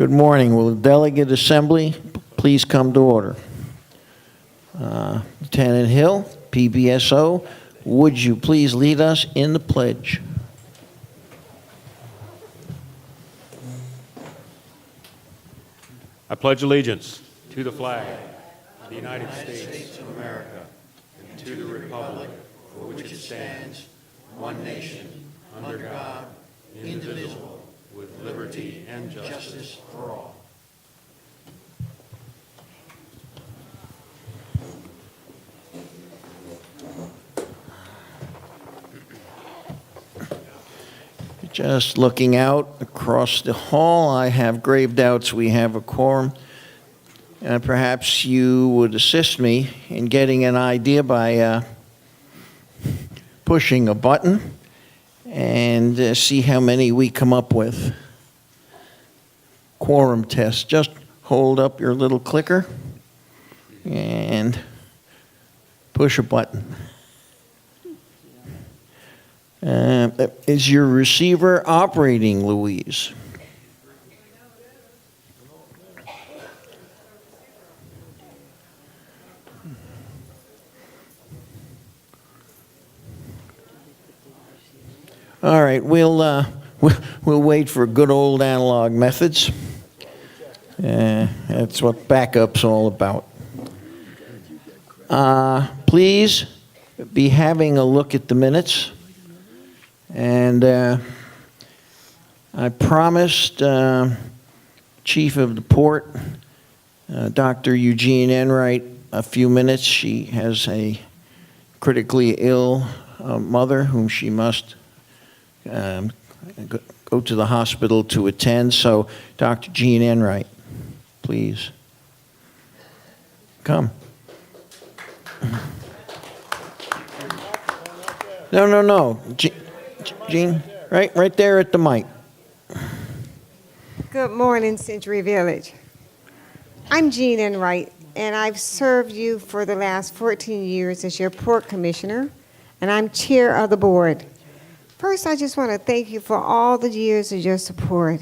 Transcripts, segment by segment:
Good morning. Will the delegate assembly please come to order? Lieutenant Hill, PBSO, would you please lead us in the pledge? I pledge allegiance to the flag of the United States of America and to the republic for which it stands, one nation, under God, indivisible, with liberty and justice for all. Just looking out across the hall, I have grave doubts we have a quorum. And perhaps you would assist me in getting an idea by pushing a button and see how many we come up with. Quorum test. Just hold up your little clicker and push a button. Is your receiver operating, Louise? All right, we'll wait for good old analog methods. That's what backup's all about. Please be having a look at the minutes. And I promised Chief of the Port, Dr. Eugene Enright, a few minutes. She has a critically ill mother whom she must go to the hospital to attend. So, Dr. Gene Enright, please come. No. Gene, right there at the mic. Good morning, Century Village. I'm Jean Enright, and I've served you for the last 14 years as your port commissioner, and I'm chair of the board. First, I just want to thank you for all the years of your support.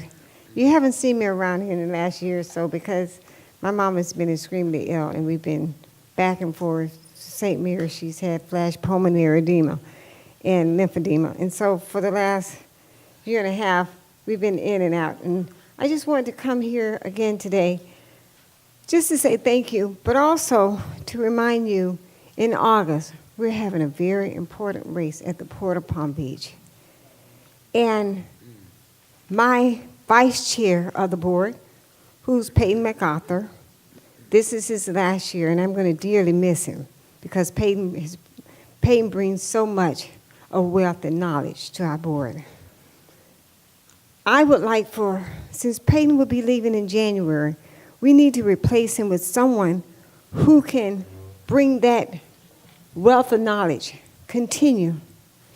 You haven't seen me around here in the last year or so because my mom has been extremely ill, and we've been back and forth to St. Mary's. She's had flash pulmonary edema and lymphedema. And so for the last year and a half, we've been in and out. And I just wanted to come here again today just to say thank you, but also to remind you in August, we're having a very important race at the Port of Palm Beach. And my vice chair of the board, who's Peyton MacArthur, this is his last year, and I'm going to dearly miss him because Peyton brings so much of wealth and knowledge to our board. I would like since Peyton will be leaving in January, we need to replace him with someone who can bring that wealth of knowledge, continue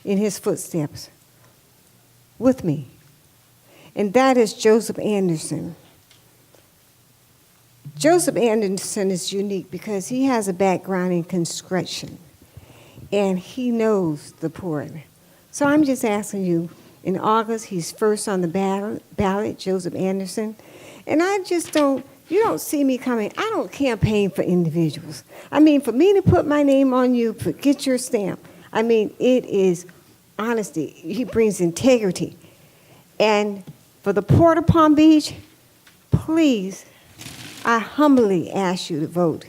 in his footsteps with me. And that is Joseph Anderson. Joseph Anderson is unique because he has a background in construction. And he knows the port. So I'm just asking you, in August, he's first on the ballot, Joseph Anderson. And you don't see me coming. I don't campaign for individuals. I mean, for me to put my name on you, get your stamp, I mean, it is honesty. He brings integrity. And for the Port of Palm Beach, please, I humbly ask you to vote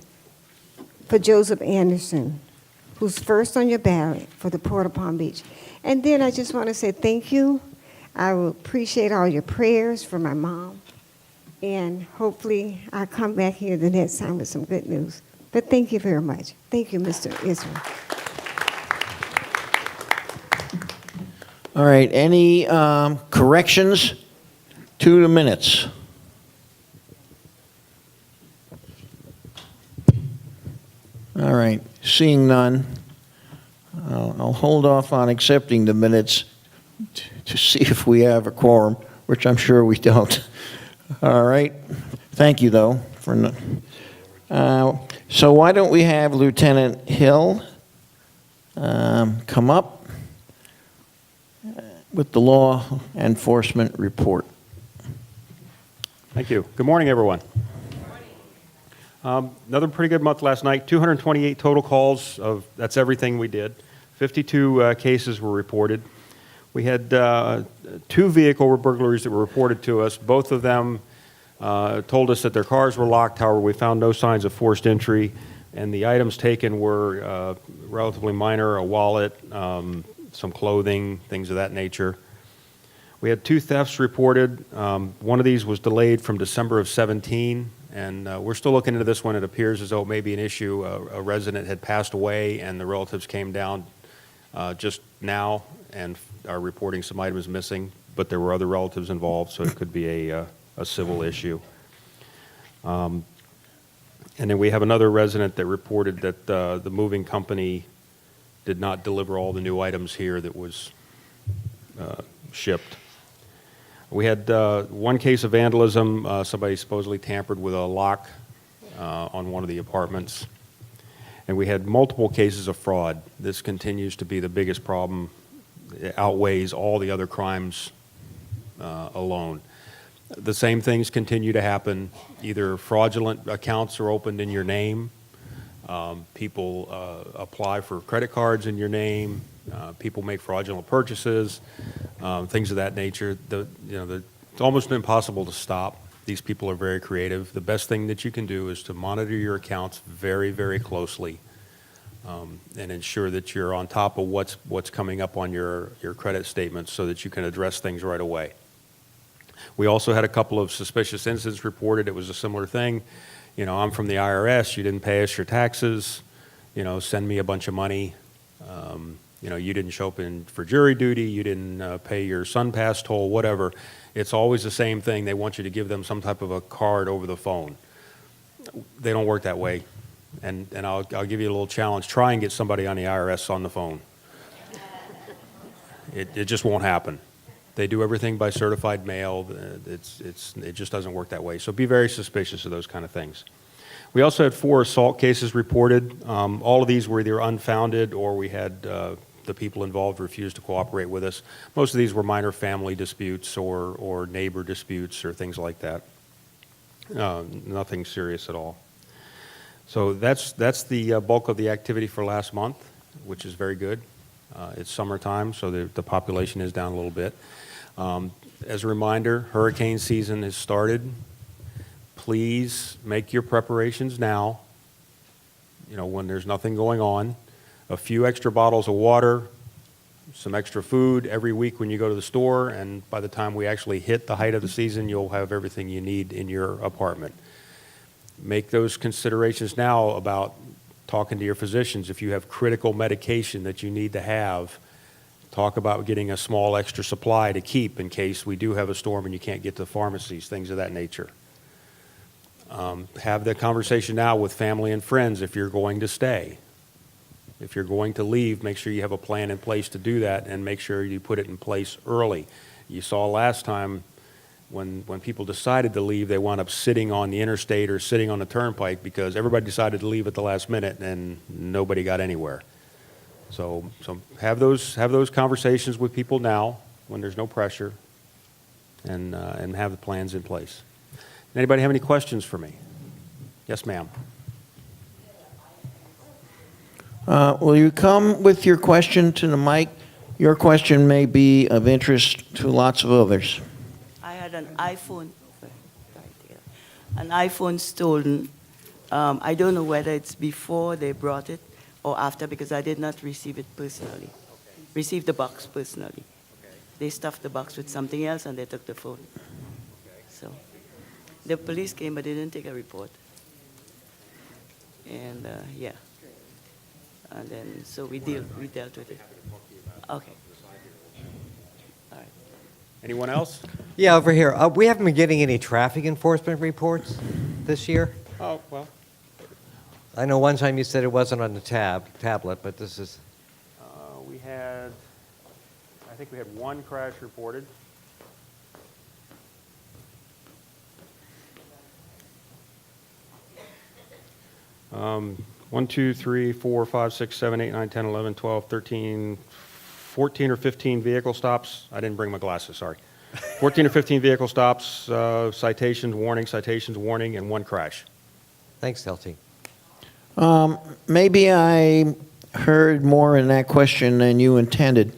for Joseph Anderson, who's first on your ballot for the Port of Palm Beach. And then I just want to say thank you. I will appreciate all your prayers for my mom. And hopefully I'll come back here the next time with some good news. But thank you very much. Thank you, Mr. Israel. All right, any corrections to the minutes? All right, seeing none, I'll hold off on accepting the minutes to see if we have a quorum, which I'm sure we don't. All right, thank you though. So why don't we have Lieutenant Hill come up with the law enforcement report. Thank you. Good morning, everyone. Another pretty good month last night. 228 total calls. That's everything we did. 52 cases were reported. We had 2 vehicle burglaries that were reported to us. Both of them told us that their cars were locked. However, we found no signs of forced entry, and the items taken were relatively minor: a wallet, some clothing, things of that nature. We had 2 thefts reported. One of these was delayed from December of 17, and we're still looking into this one. It appears as though it may be an issue. A resident had passed away, and the relatives came down just now and are reporting some items missing, but there were other relatives involved, so it could be a civil issue. And then we have another resident that reported that the moving company did not deliver all the new items here that was shipped. We had 1 case of vandalism. Somebody supposedly tampered with a lock on one of the apartments. And we had multiple cases of fraud. This continues to be the biggest problem. It outweighs all the other crimes alone. The same things continue to happen. Either fraudulent accounts are opened in your name, people apply for credit cards in your name, people make fraudulent purchases, things of that nature. It's almost impossible to stop. These people are very creative. The best thing that you can do is to monitor your accounts very, very closely, and ensure that you're on top of what's coming up on your credit statements so that you can address things right away. We also had a couple of suspicious incidents reported. It was a similar thing. I'm from the IRS. You didn't pay us your taxes. Send me a bunch of money. You didn't show up for jury duty. You didn't pay your SunPass toll, whatever. It's always the same thing. They want you to give them some type of a card over the phone. They don't work that way. And I'll give you a little challenge. Try and get somebody on the IRS on the phone. It just won't happen. They do everything by certified mail. It just doesn't work that way. So be very suspicious of those kind of things. We also had 4 assault cases reported. All of these were either unfounded or we had the people involved refuse to cooperate with us. Most of these were minor family disputes or neighbor disputes or things like that. Nothing serious at all. So that's the bulk of the activity for last month, which is very good. It's summertime, so the population is down a little bit. As a reminder, hurricane season has started. Please make your preparations now, when there's nothing going on. A few extra bottles of water, some extra food every week when you go to the store, and by the time we actually hit the height of the season, you'll have everything you need in your apartment. Make those considerations now about talking to your physicians. If you have critical medication that you need to have, talk about getting a small extra supply to keep in case we do have a storm and you can't get to the pharmacies, things of that nature. Have the conversation now with family and friends if you're going to stay. If you're going to leave, make sure you have a plan in place to do that and make sure you put it in place early. You saw last time when people decided to leave, they wound up sitting on the interstate or sitting on the turnpike because everybody decided to leave at the last minute and nobody got anywhere. So have those conversations with people now when there's no pressure, and have the plans in place. Anybody have any questions for me? Yes, ma'am. Will you come with your question to the mic? Your question may be of interest to lots of others. I had an iPhone stolen. I don't know whether it's before they brought it or after, because I did not receive it personally. Received the box personally. They stuffed the box with something else and they took the phone. So the police came, but they didn't take a report. And yeah. And then so we dealt with it. Okay. All right. Anyone else? Yeah, over here. We haven't been getting any traffic enforcement reports this year. Oh, well. I know one time you said it wasn't on the tablet, but this is... I think we had 1 crash reported. Um, 1, 2, 3, 4, 5, 6, 7, 8, 9, 10, 11, 12, 13, 14 or 15 vehicle stops. I didn't bring my glasses, sorry. 14 or 15 vehicle stops, citations, warning, and 1 crash. Thanks, LT. Maybe I heard more in that question than you intended.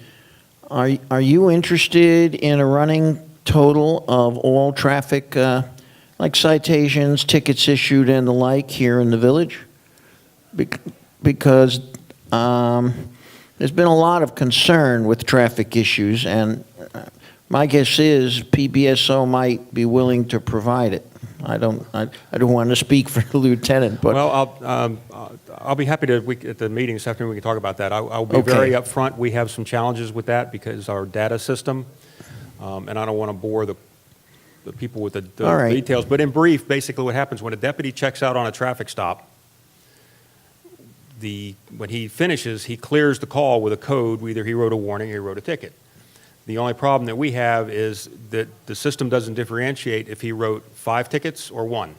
Are you interested in a running total of all traffic, like citations, tickets issued, and the like here in the village? Because there's been a lot of concern with traffic issues, and my guess is PBSO might be willing to provide it. I don't want to speak for the lieutenant, but Well, I'll be happy to, at the meeting this afternoon, we can talk about that. I'll be Okay. very upfront. We have some challenges with that because our data system, and I don't want to bore the people with the All right. details. But in brief, basically what happens when a deputy checks out on a traffic stop, when he finishes, he clears the call with a code. Either he wrote a warning or he wrote a ticket. The only problem that we have is that the system doesn't differentiate if he wrote 5 tickets or 1.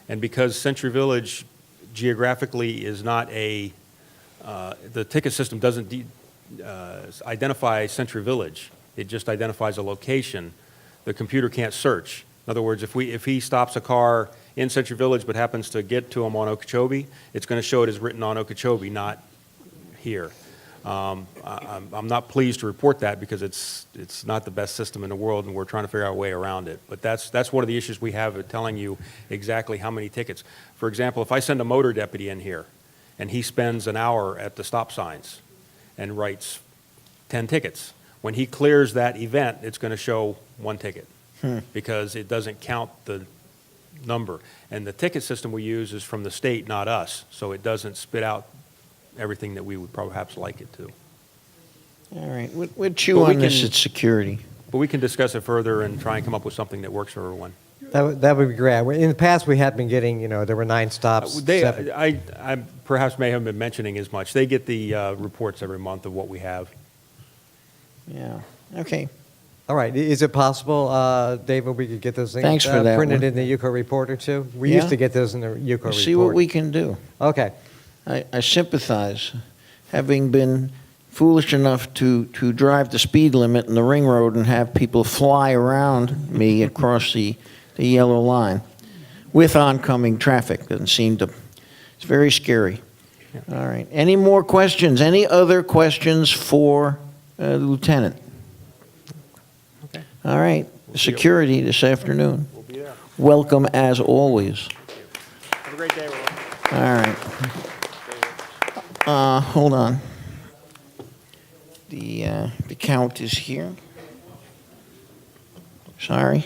And because Century Village geographically is not the ticket system doesn't identify Century Village. It just identifies a location. The computer can't search. In other words, if he stops a car in Century Village but happens to get to him on Okeechobee, it's going to show it as written on Okeechobee, not here. I'm not pleased to report that because it's not the best system in the world, and we're trying to figure out a way around it. But that's one of the issues we have of telling you exactly how many tickets. For example, if I send a motor deputy in here, and he spends an hour at the stop signs and writes 10 tickets, when he clears that event, it's going to show 1 ticket because it doesn't count the number. And the ticket system we use is from the state, not us, so it doesn't spit out everything that we would perhaps like it to. all right, we'll chew But we on this can- at security. But we can discuss it further and try and come up with something that works for everyone. That would be great. In the past, we had been getting, there were 9 stops. 7. I perhaps may have been mentioning as much. They get the reports every month of what we have. Yeah, okay. All right. Is it possible, David, we could get those things Thanks for that printed one. in the UCO Reporter too? We Yeah. used to get those in the UCO Report. We'll see what we can do. Okay. I sympathize, having been foolish enough to drive the speed limit in the ring road and have people fly around me across the yellow line with oncoming traffic. Doesn't seem to, it's very scary. All right. Any more questions? Any other questions for the lieutenant? Okay. All right. Security this afternoon. We'll be there. Welcome as always. Have a great day, everyone. All right. Hold on. The count is here. Sorry.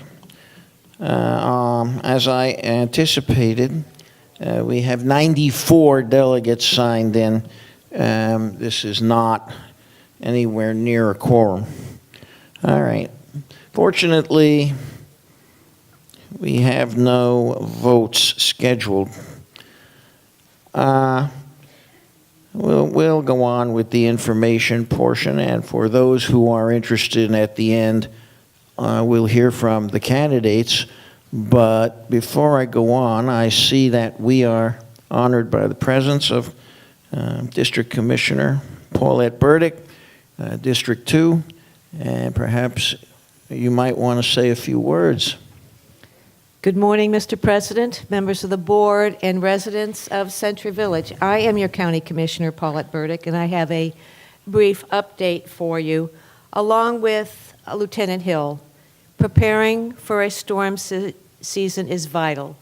As I anticipated, we have 94 delegates signed in. This is not anywhere near a quorum. All right. Fortunately, we have no votes scheduled. We'll go on with the information portion, and for those who are interested at the end, we'll hear from the candidates. But before I go on, I see that we are honored by the presence of District Commissioner Paulette Burdick, District 2, and perhaps you might want to say a few words. Good morning, Mr. President, members of the board, and residents of Century Village. I am your County Commissioner, Paulette Burdick, and I have a brief update for you, along with Lieutenant Hill. Preparing for a storm season is vital.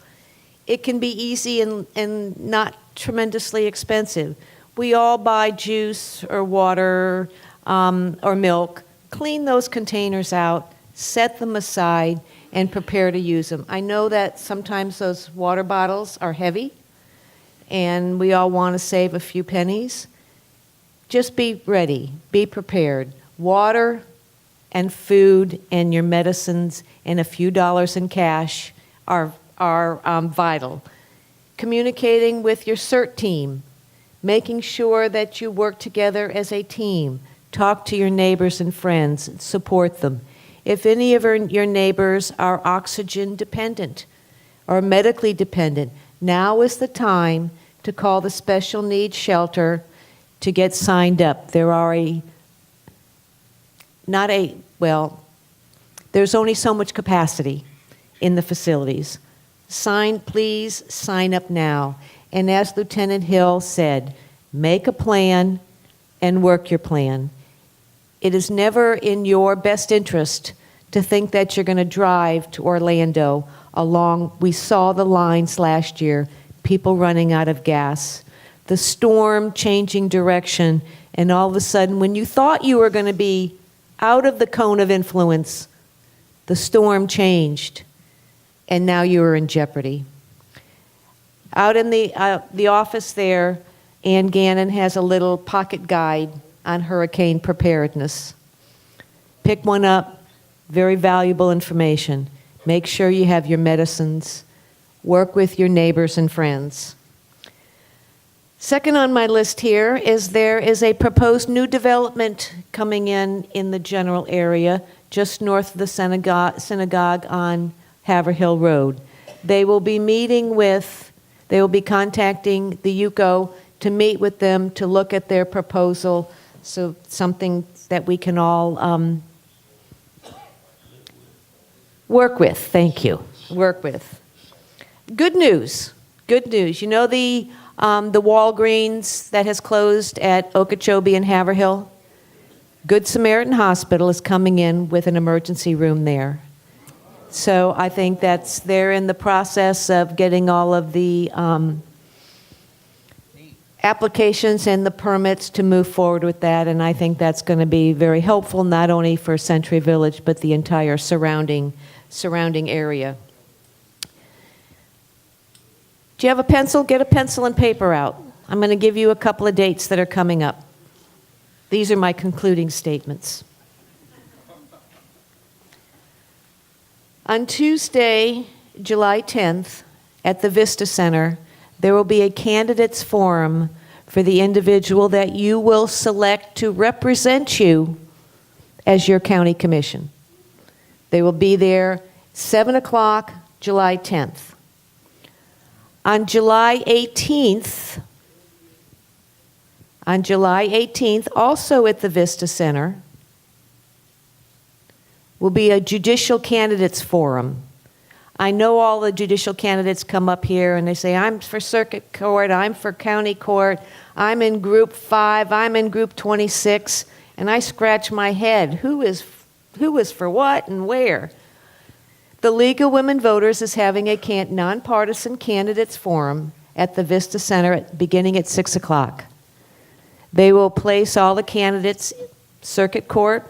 It can be easy and not tremendously expensive. We all buy juice or water or milk. Clean those containers out, set them aside, and prepare to use them. I know that sometimes those water bottles are heavy, and we all want to save a few pennies. Just be ready, be prepared. Water and food and your medicines and a few dollars in cash are vital. Communicating with your CERT team, making sure that you work together as a team. Talk to your neighbors and friends, support them. If any of your neighbors are oxygen dependent or medically dependent, now is the time to call the special needs shelter to get signed up. There are There's only so much capacity in the facilities. Please sign up now. And as Lieutenant Hill said, make a plan and work your plan. It is never in your best interest to think that you're going to drive to Orlando we saw the lines last year, people running out of gas, the storm changing direction, and all of a sudden, when you thought you were going to be out of the cone of influence, the storm changed, and now you are in jeopardy. Out in the office there, Ann Gannon has a little pocket guide on hurricane preparedness. Pick one up, very valuable information. Make sure you have your medicines. Work with your neighbors and friends. Second on my list here is there is a proposed new development coming in the general area, just north of the synagogue on Haverhill Road. They will be contacting the UCO to meet with them to look at their proposal, so something that we can all work with. Thank you. Work with. Good news. Good news. You know the Walgreens that has closed at Okeechobee and Haverhill? Good Samaritan Hospital is coming in with an emergency room there. So I think they're in the process of getting all of the applications and the permits to move forward with that, and I think that's going to be very helpful, not only for Century Village, but the entire surrounding area. Do you have a pencil? Get a pencil and paper out. I'm going to give you a couple of dates that are coming up. These are my concluding statements. On Tuesday, July 10th, at the Vista Center, there will be a candidates forum for the individual that you will select to represent you as your county commission. They will be there 7 o'clock, July 10th. On July 18th, also at the Vista Center, will be a judicial candidates forum. I know all the judicial candidates come up here and they say, I'm for circuit court, I'm for county court, I'm in group 5, I'm in group 26, and I scratch my head. Who is for what and where? The League of Women Voters is having a nonpartisan candidates forum at the Vista Center beginning at 6 o'clock. They will place all the candidates, circuit court,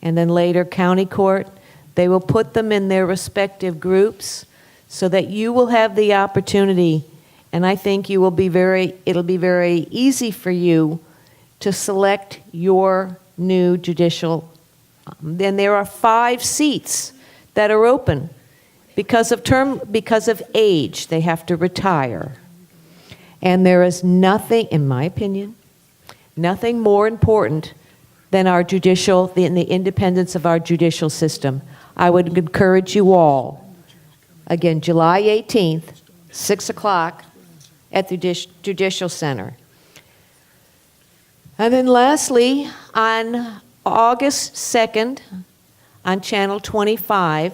and then later county court. They will put them in their respective groups so that you will have the opportunity, and I think it'll be very easy for you to select your new judicial. Then there are 5 seats that are open because of age. They have to retire. And there is nothing, in my opinion, nothing more important than the independence of our judicial system. I would encourage you all, again, July 18th, 6 o'clock at the Judicial Center. And then lastly, on August 2nd, on Channel 25,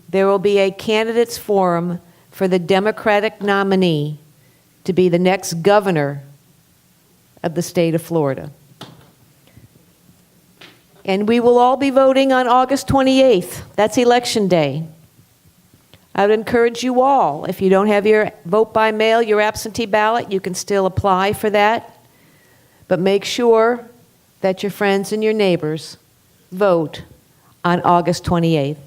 there will be a candidates forum for the Democratic nominee to be the next governor of the state of Florida. And we will all be voting on August 28th. That's Election Day. I would encourage you all, if you don't have your vote by mail, your absentee ballot, you can still apply for that. But make sure that your friends and your neighbors vote on August 28th.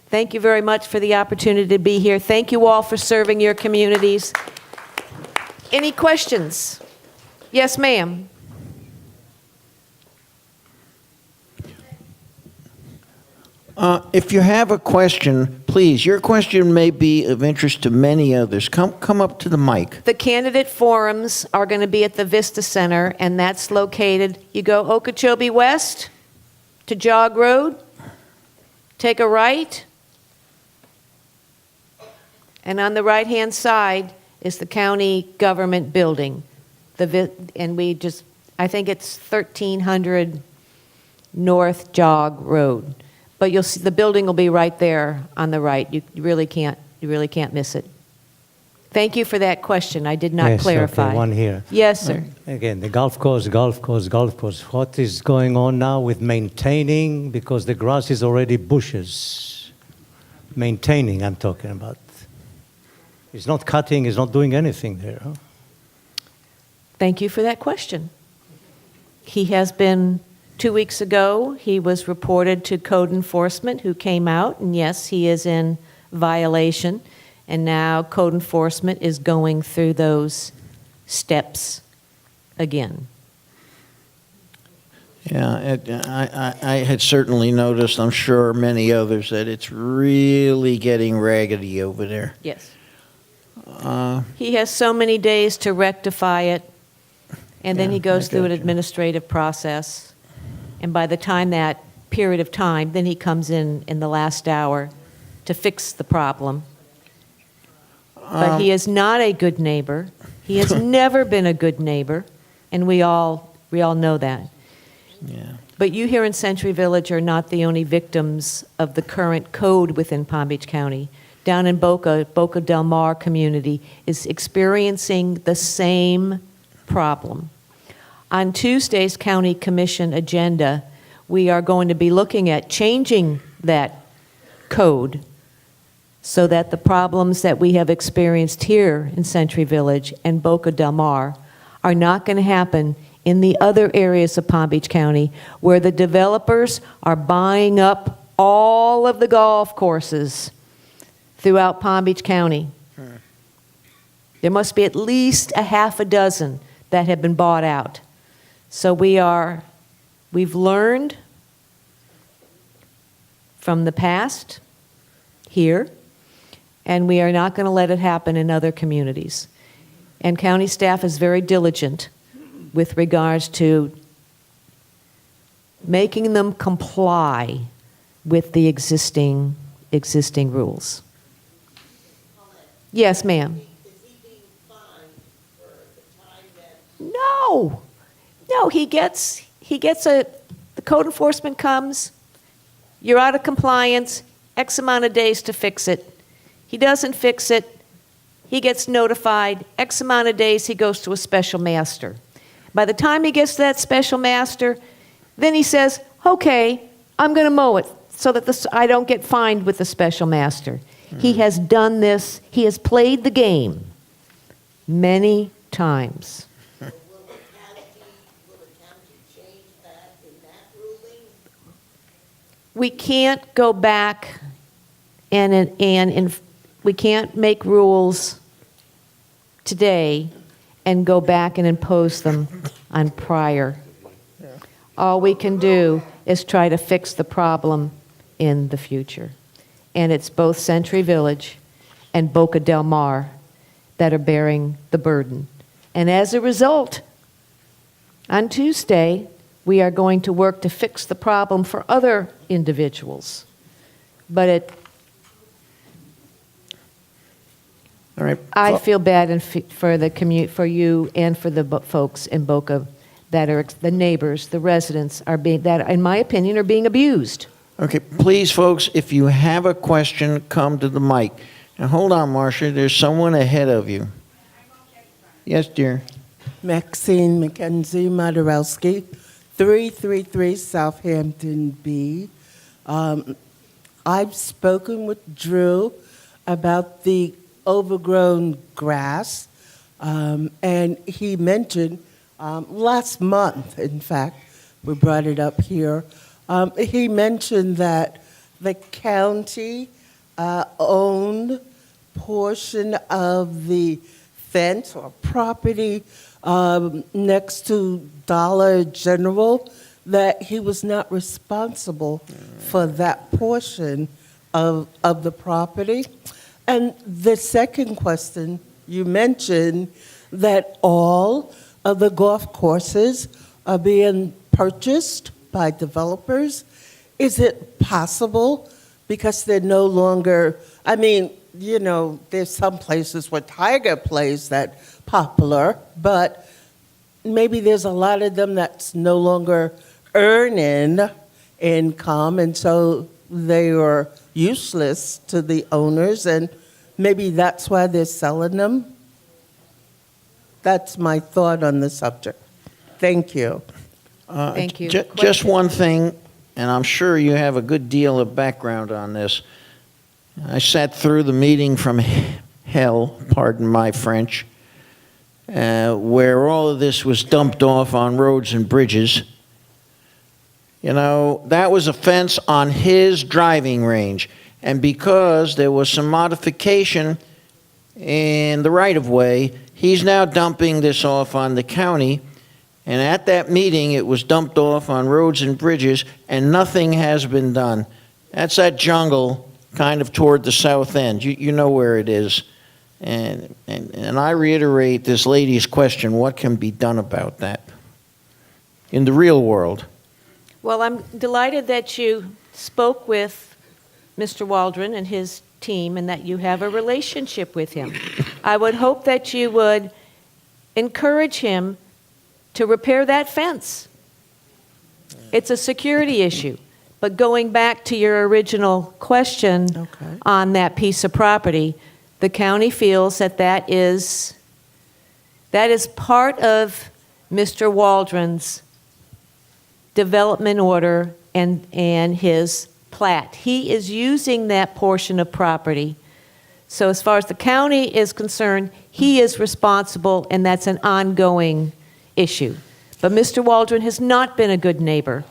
Thank you very much for the opportunity to be here. Thank you all for serving your communities. Any questions? Yes, ma'am. If you have a question, please, your question may be of interest to many others. Come up to the mic. The candidate forums are going to be at the Vista Center, and that's located, you go Okeechobee West to Jog Road, take a right, and on the right-hand side is the county government building. I think it's 1300 North Jog Road. But you'll see, the building will be right there on the right. You really can't miss it. Thank you for that question. I did not Yes, clarify. okay, one here. Yes, sir. Again, the golf course. What is going on now with maintaining? Because the grass is already bushes. Maintaining, I'm talking about. It's not cutting, it's not doing anything there. Huh? Thank you for that question. He has been, 2 weeks ago, he was reported to code enforcement, who came out, and yes, he is in violation. And now code enforcement is going through those steps again. Yeah, I had certainly noticed, I'm sure many others, that it's really getting raggedy over there. Yes. Uh, He has so many days to rectify it, and then Yeah, he goes I through an gotcha. administrative process. And by the time that period of time, then he comes in the last hour to fix the problem. But he is not a good neighbor. He has never been a good neighbor, and we all know that. Yeah. But you here in Century Village are not the only victims of the current code within Palm Beach County. Down in Boca Del Mar community is experiencing the same problem. On Tuesday's County Commission agenda, we are going to be looking at changing that code so that the problems that we have experienced here in Century Village and Boca Del Mar are not going to happen in the other areas of Palm Beach County where the developers are buying up all of the golf courses throughout Palm Beach County. There must be at least a half a dozen that have been bought out. So we've learned from the past here, and we are not going to let it happen in other communities. And county staff is very diligent with regards to making them comply with the existing rules. Yes, ma'am. No, he gets the code enforcement comes, you're out of compliance, X amount of days to fix it. He doesn't fix it, he gets notified, X amount of days, he goes to a special master. By the time he gets to that special master, then he says, okay, I'm going to mow it so that I don't get fined with the special master. He has done this, he has played the game many times. We can't go back and we can't make rules today and go back and impose them on prior. All we can do is try to fix the problem in the future. And it's both Century Village and Boca Del Mar that are bearing the burden. And as a result, on Tuesday, we are going to work to fix the problem for other individuals. But All right. I feel bad for for you and for the folks in Boca that are the neighbors, the residents that, in my opinion, are being abused. Okay, please, folks, if you have a question, come to the mic. Now, hold on, Marcia. There's someone ahead of you. Yes, dear. Maxine McKenzie Moderowski, 333 Southampton B. I've spoken with Drew about the overgrown grass, and he mentioned last month, in fact, we brought it up here, he mentioned that the county owned portion of the fence or property next to Dollar General, that he was not responsible for that portion of the property. And the second question, you mentioned that all of the golf courses are being purchased by developers. Is it possible, because they're no longer, I mean, you know, there's some places where Tiger plays that popular, but maybe there's a lot of them that's no longer earning income, and so they are useless to the owners, and maybe that's why they're selling them. That's my thought on the subject. Thank you. Thank you. Just Question? one thing, and I'm sure you have a good deal of background on this. I sat through the meeting from hell, pardon my French, where all of this was dumped off on roads and bridges. You know, that was a fence on his driving range. And because there was some modification in the right-of-way, he's now dumping this off on the county. And at that meeting, it was dumped off on roads and bridges, and nothing has been done. That's that jungle kind of toward the south end. You know where it is. And I reiterate this lady's question, what can be done about that in the real world? Well, I'm delighted that you spoke with Mr. Waldron and his team and that you have a relationship with him. I would hope that you would encourage him to repair that fence. It's a security issue. But going back to your original question Okay. on that piece of property, the county feels that that is part of Mr. Waldron's development order and his plat. He is using that portion of property. So as far as the county is concerned, he is responsible, and that's an ongoing issue. But Mr. Waldron has not been a good neighbor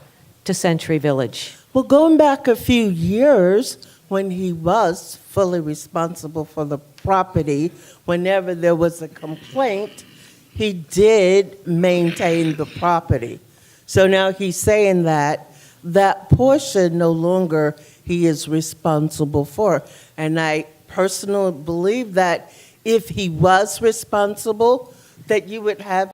to Century Village. Well, going back a few years, when he was fully responsible for the property, whenever there was a complaint, he did maintain the property. So now he's saying that that portion no longer he is responsible for. And I personally believe that if he was responsible, that you would have